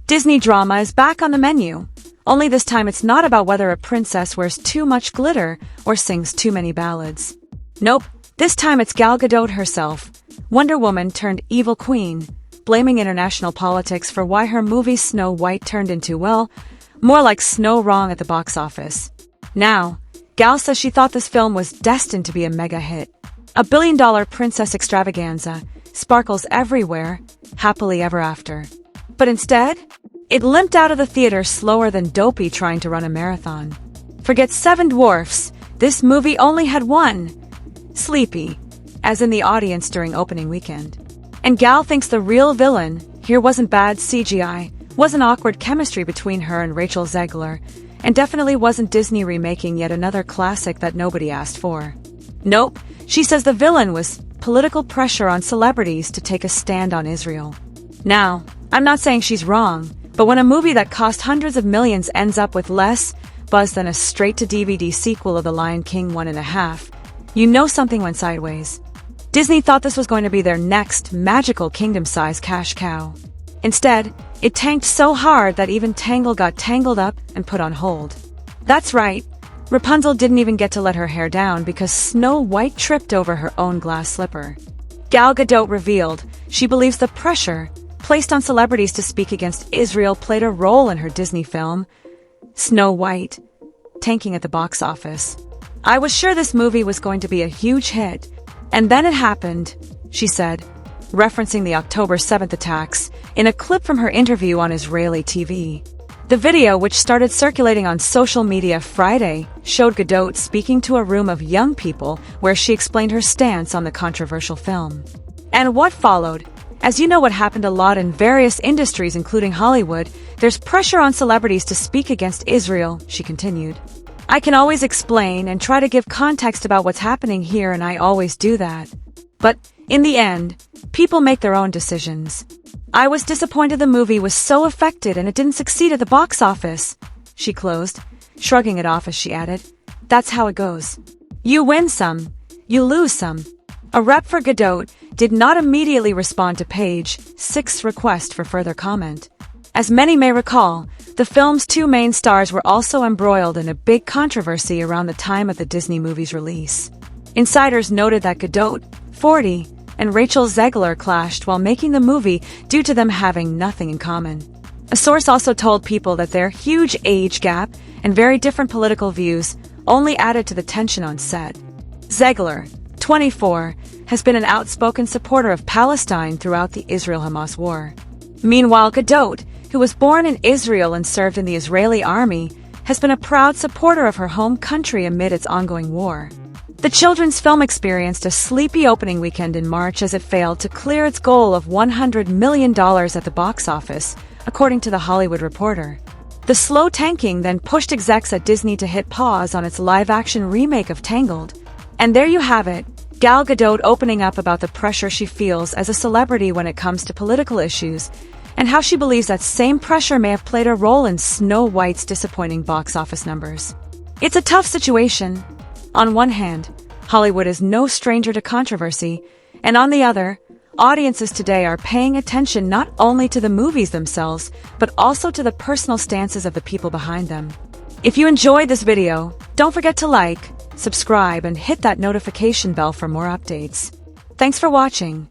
Disney drama is back on the menu. Only this time it's not about whether a princess wears too much glitter or sings too many ballads. Nope, this time it's Gal Gadot herself, Wonder Woman turned evil queen, blaming international politics for why her movie Snow White turned into, well, more like Snow Wrong at the box office. Now, Gal says she thought this film was destined to be a mega hit. A billion-dollar princess extravaganza, sparkles everywhere, happily ever after. But instead, it limped out of the theater slower than Dopey trying to run a marathon. Forget Seven Dwarfs, this movie only had one. Sleepy, as in the audience during opening weekend. And Gal thinks the real villain here wasn't bad CGI, wasn't awkward chemistry between her and Rachel Zegler, and definitely wasn't Disney remaking yet another classic that nobody asked for. Nope, she says the villain was political pressure on celebrities to take a stand on Israel. Now, I'm not saying she's wrong, but when a movie that cost hundreds of millions ends up with less buzz than a straight-to-DVD sequel of The Lion King 1.5, you know something went sideways. Disney thought this was going to be their next magical kingdom-size cash cow. Instead, it tanked so hard that even Tangle got tangled up and put on hold. That's right, Rapunzel didn't even get to let her hair down because Snow White tripped over her own glass slipper. Gal Gadot revealed she believes the pressure placed on celebrities to speak against Israel played a role in her Disney film, Snow White, tanking at the box office. I was sure this movie was going to be a huge hit, and then it happened, she said, referencing the October 7th attacks in a clip from her interview on Israeli TV. The video, which started circulating on social media Friday, showed Gadot speaking to a room of young people where she explained her stance on the controversial film. And what followed? As you know, what happened a lot in various industries, including Hollywood, there's pressure on celebrities to speak against Israel, she continued. I can always explain and try to give context about what's happening here, and I always do that. But, in the end, people make their own decisions. I was disappointed the movie was so affected and it didn't succeed at the box office, she closed, shrugging it off as she added, that's how it goes. You win some, you lose some. A rep for Gadot did not immediately respond to Page 6's request for further comment. As many may recall, the film's two main stars were also embroiled in a big controversy around the time of the Disney movie's release. Insiders noted that Gadot, 40, and Rachel Zegler clashed while making the movie due to them having nothing in common. A source also told people that their huge age gap and very different political views only added to the tension on set. Zegler, 24, has been an outspoken supporter of Palestine throughout the Israel-Hamas war. Meanwhile, Gadot, who was born in Israel and served in the Israeli army, has been a proud supporter of her home country amid its ongoing war. The children's film experienced a sleepy opening weekend in March as it failed to clear its goal of $100 million at the box office, according to The Hollywood Reporter. The slow tanking then pushed execs at Disney to hit pause on its live-action remake of Tangled. And there you have it, Gal Gadot opening up about the pressure she feels as a celebrity when it comes to political issues, and how she believes that same pressure may have played a role in Snow White's disappointing box office numbers. It's a tough situation. On one hand, Hollywood is no stranger to controversy, and on the other, audiences today are paying attention not only to the movies themselves, but also to the personal stances of the people behind them. If you enjoyed this video, don't forget to like, subscribe, and hit that notification bell for more updates. Thanks for watching.